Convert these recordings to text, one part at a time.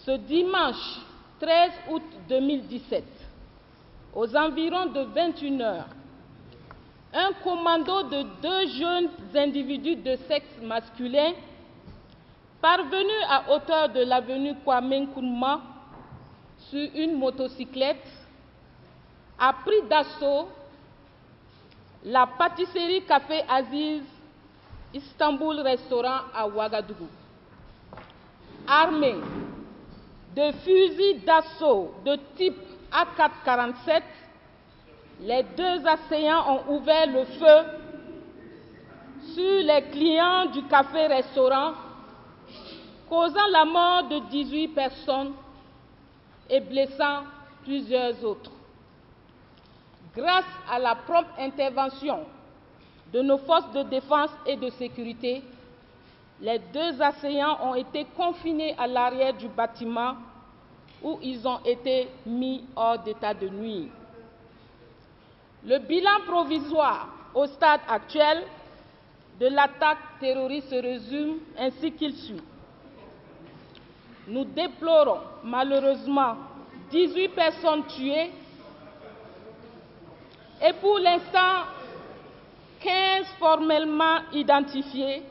Ce dimanche 13 août 2017, aux environs de 21 h, un commando de 2 jeunes individus de sexe masculin, parvenus à hauteur de l'avenue Kwame Nkrumah sur une motocyclette, a pris d'assaut la pâtisserie Café Aziz Istanbul Restaurant à Ouagadougou. Armés de fusils d'assaut de type AK-47, les 2 assaillants ont ouvert le feu sur les clients du café-restaurant, causant la mort de 18 personnes et blessant plusieurs autres. Grâce à la prompte intervention de nos forces de défense et de sécurité, les 2 assaillants ont été confinés à l'arrière du bâtiment où ils ont été mis hors d'état de nuire. Le bilan provisoire au stade actuel de l'attaque terroriste se résume ainsi qu'il suit. Nous déplorons malheureusement 18 personnes tuées et pour l'instant 15 formellement identifiés,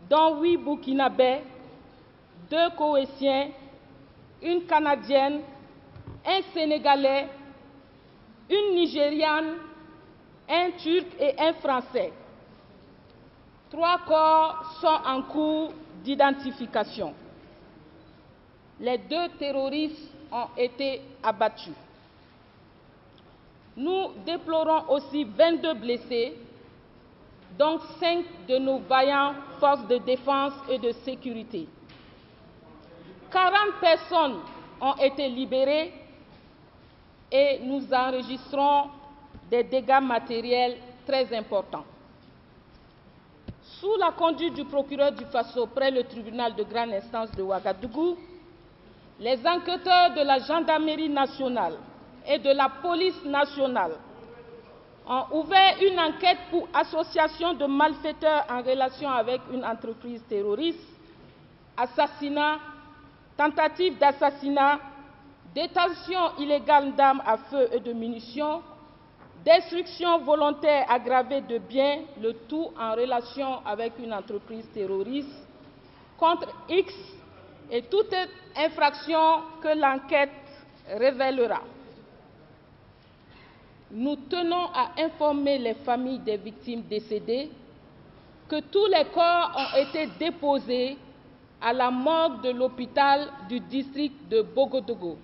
dont 8 Burkinabés, 2 Koweïtiens, une Canadienne, un Sénégalais, une Nigériane, un Turc et un Français. 3 corps sont en cours d'identification. Les 2 terroristes ont été abattus. Nous déplorons aussi 22 blessés, dont 5 de nos vaillantes forces de défense et de sécurité. 40 personnes ont été libérées et nous enregistrons des dégâts matériels très importants. Sous la conduite du procureur du Faso près le tribunal de grande instance de Ouagadougou, les enquêteurs de la gendarmerie nationale et de la police nationale ont ouvert une enquête pour association de malfaiteurs en relation avec une entreprise terroriste, assassinat, tentative d'assassinat, détention illégale d'armes à feu et de munitions, destruction volontaire aggravée de biens, le tout en relation avec une entreprise terroriste, contre X et toute infraction que l'enquête révélera. Nous tenons à informer les familles des victimes décédées que tous les corps ont été déposés à la morgue de l'hôpital du district de Bogodougou.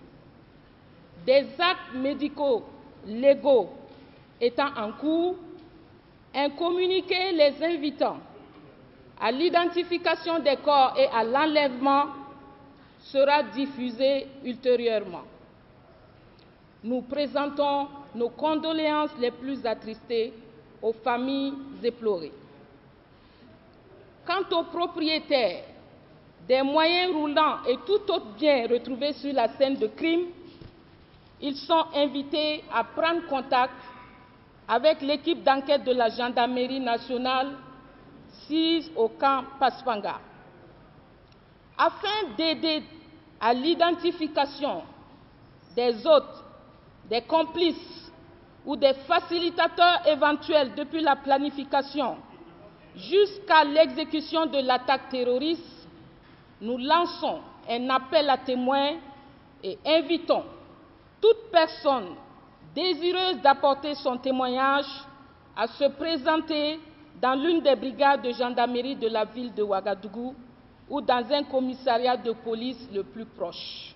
Des actes médicaux légaux étant en cours, un communiqué les invitant à l'identification des corps et à l'enlèvement sera diffusé ultérieurement. Nous présentons nos condoléances les plus attristées aux familles éplorées. Quant aux propriétaires des moyens roulants et tout autre bien retrouvé sur la scène de crime, ils sont invités à prendre contact avec l'équipe d'enquête de la gendarmerie nationale sise au camp Paspanga. Afin d'aider à l'identification des hôtes, des complices ou des facilitateurs éventuels depuis la planification jusqu'à l'exécution de l'attaque terroriste, nous lançons un appel à témoins et invitons toute personne désireuse d'apporter son témoignage à se présenter dans l'une des brigades de gendarmerie de la ville de Ouagadougou ou dans un commissariat de police le plus proche.